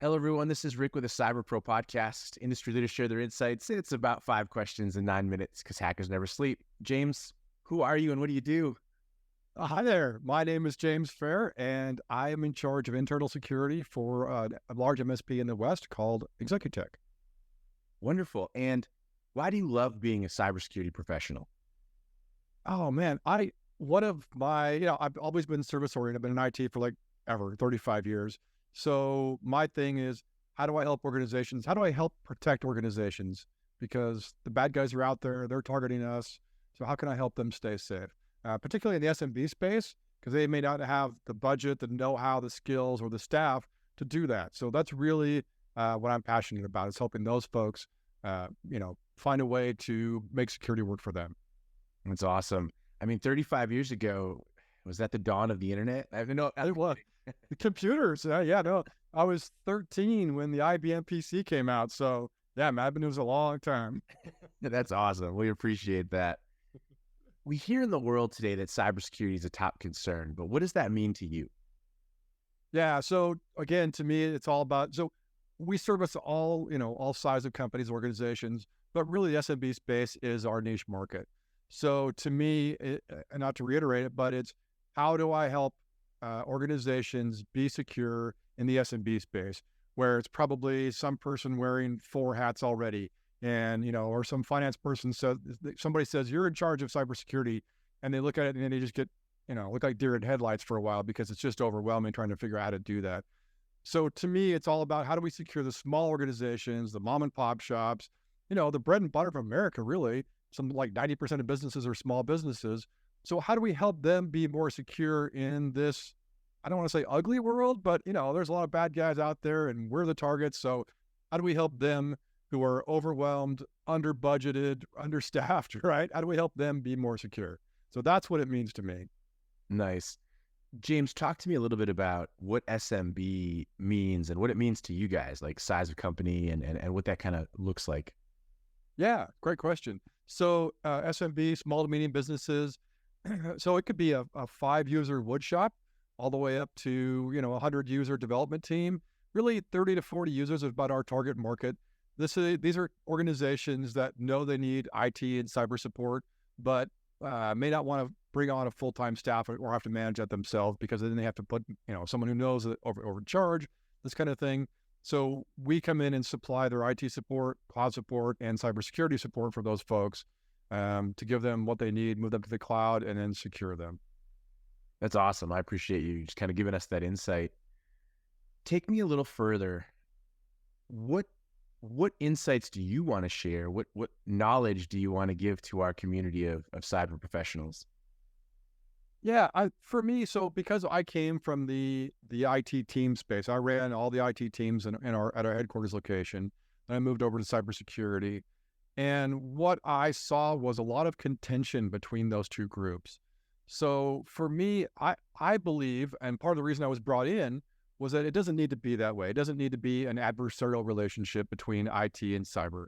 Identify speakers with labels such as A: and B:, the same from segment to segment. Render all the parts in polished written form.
A: Hello, everyone. This is Rick with the Cyber Pro podcast. Industry leaders share their insights. It's about 5 questions in 9 minutes because hackers never sleep. James, who are you and what do you do?
B: Hi there. My name is James Fair, and I am in charge of internal security for a large MSP in the West called Executech.
A: Wonderful. And why do you love being a cybersecurity professional?
B: Oh man, one of my, I've always been service oriented. I've been in IT for like ever, 35 years. So my thing is, how do I help organizations? How do I help protect organizations? Because the bad guys are out there, they're targeting us. So how can I help them stay safe? Particularly in the SMB space, because they may not have the budget, the know-how, the skills, or the staff to do that. So that's really what I'm passionate about, is helping those folks, find a way to make security work for them.
A: That's awesome. I mean, 35 years ago, was that the dawn of the internet? I don't know.
B: It was the computers. No, I was 13 when the IBM PC came out. So yeah, man, I've been doing this a long time.
A: That's awesome. We appreciate that. We hear in the world today that cybersecurity is a top concern, but what does that mean to you?
B: Yeah. So again, to me, it's all about, so we service all sizes of companies, organizations, but really the SMB space is our niche market. So to me, and not to reiterate it, but it's how do I help organizations be secure in the SMB space, where it's probably some person wearing 4 hats already, and or some finance person says, somebody says you're in charge of cybersecurity, and they look at it and then they just get look like deer in headlights for a while because it's just overwhelming trying to figure out how to do that. So to me, it's all about how do we secure the small organizations, the mom and pop shops, the bread and butter of America, really. Some like 90% of businesses are small businesses. So how do we help them be more secure in this, I don't want to say ugly world, but there's a lot of bad guys out there and we're the targets. So how do we help them who are overwhelmed, under budgeted, understaffed, right? How do we help them be more secure? So that's what it means to me.
A: Nice. James, talk to me a little bit about what SMB means and what it means to you guys, like size of company and what that kind of looks like.
B: Yeah, great question. So SMB, small to medium businesses. So it could be a 5-user wood shop all the way up to, a 100-user development team. Really 30 to 40 users is about our target market. These are organizations that know they need IT and cyber support, but may not want to bring on a full-time staff or have to manage that themselves, because then they have to put, someone who knows it overcharge, this kind of thing. So we come in and supply their IT support, cloud support, and cybersecurity support for those folks to give them what they need, move them to the cloud, and then secure them.
A: That's awesome. I appreciate you just kind of giving us that insight. Take me a little further. What insights do you want to share? What knowledge do you want to give to our community of cyber professionals?
B: Yeah, for me, so because I came from the IT team space, I ran all the IT teams at our headquarters location, and I moved over to cybersecurity. And what I saw was a lot of contention between those two groups. So for me, I believe, and part of the reason I was brought in was that it doesn't need to be that way. It doesn't need to be an adversarial relationship between IT and cyber.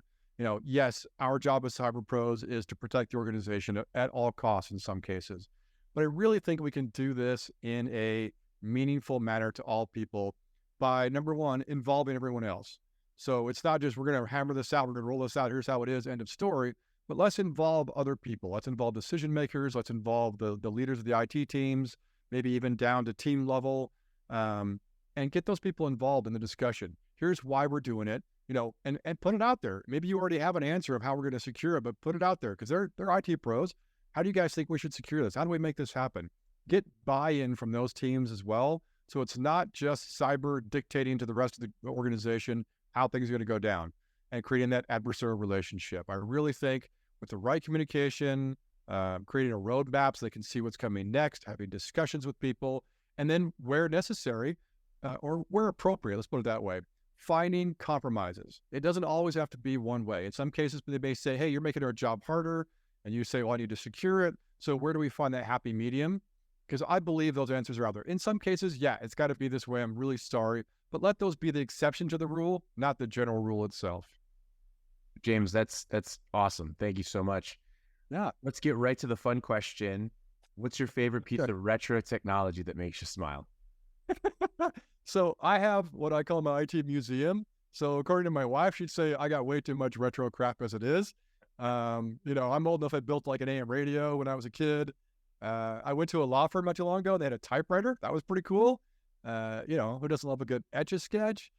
B: Yes, our job as cyber pros is to protect the organization at all costs in some cases. But I really think we can do this in a meaningful manner to all people by, number one, involving everyone else. So it's not just we're going to hammer this out, we're going to roll this out, here's how it is, end of story. But let's involve other people. Let's involve decision makers. Let's involve the leaders of the IT teams, maybe even down to team level, and get those people involved in the discussion. Here's why we're doing it, and put it out there. Maybe you already have an answer of how we're going to secure it, but put it out there because they're IT pros. How do you guys think we should secure this? How do we make this happen? Get buy-in from those teams as well. So it's not just cyber dictating to the rest of the organization how things are going to go down and creating that adversarial relationship. I really think with the right communication, creating a roadmap so they can see what's coming next, having discussions with people, and then where necessary or where appropriate, let's put it that way, finding compromises. It doesn't always have to be one way. In some cases, they may say, hey, you're making our job harder. And you say, well, I need to secure it. So where do we find that happy medium? Because I believe those answers are out there. In some cases, yeah, it's got to be this way. I'm really sorry. But let those be the exception to the rule, not the general rule itself.
A: James, that's awesome. Thank you so much.
B: Yeah.
A: Let's get right to the fun question. What's your favorite piece of retro technology that makes you smile?
B: So I have what I call my IT museum. So according to my wife, she'd say I got way too much retro crap as it is. I'm old enough. I built like an AM radio when I was a kid. I went to a law firm not too long ago. And they had a typewriter. That was pretty cool. Who doesn't love a good Etch-a-Sketch?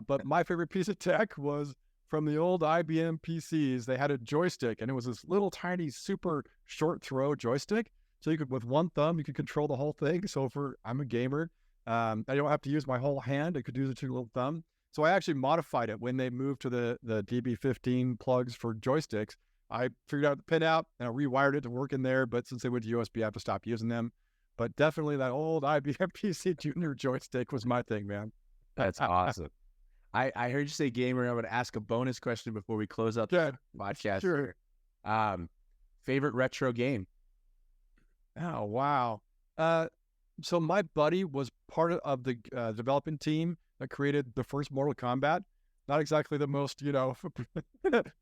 B: But my favorite piece of tech was from the old IBM PCs. They had a joystick, and it was this little tiny, super short throw joystick. So you could, with one thumb, you could control the whole thing. So I'm a gamer. I don't have to use my whole hand. I could use it with a little thumb. So I actually modified it when they moved to the DB15 plugs for joysticks. I figured out the pinout and I rewired it to work in there. But since they went to USB, I have to stop using them. But definitely that old IBM PC Junior joystick was my thing, man.
A: That's awesome. I heard you say gamer. I'm going to ask a bonus question before we close out the podcast.
B: Sure.
A: Favorite retro game?
B: Oh, wow. So my buddy was part of the development team that created the first Mortal Kombat. Not exactly the most,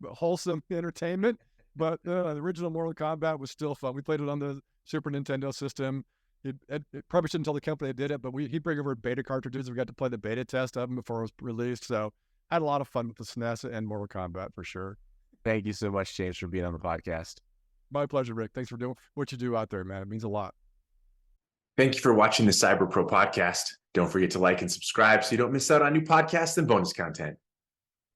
B: wholesome entertainment, but the original Mortal Kombat was still fun. We played it on the Super Nintendo system. It probably shouldn't tell the company that did it, but he'd bring over beta cartridges. We got to play the beta test of them before it was released. So I had a lot of fun with the SNES and Mortal Kombat for sure.
A: Thank you so much, James, for being on the podcast.
B: My pleasure, Rick. Thanks for doing what you do out there, man. It means a lot.
C: Thank you for watching the Cyber Pro podcast. Don't forget to like and subscribe so you don't miss out on new podcasts and bonus content.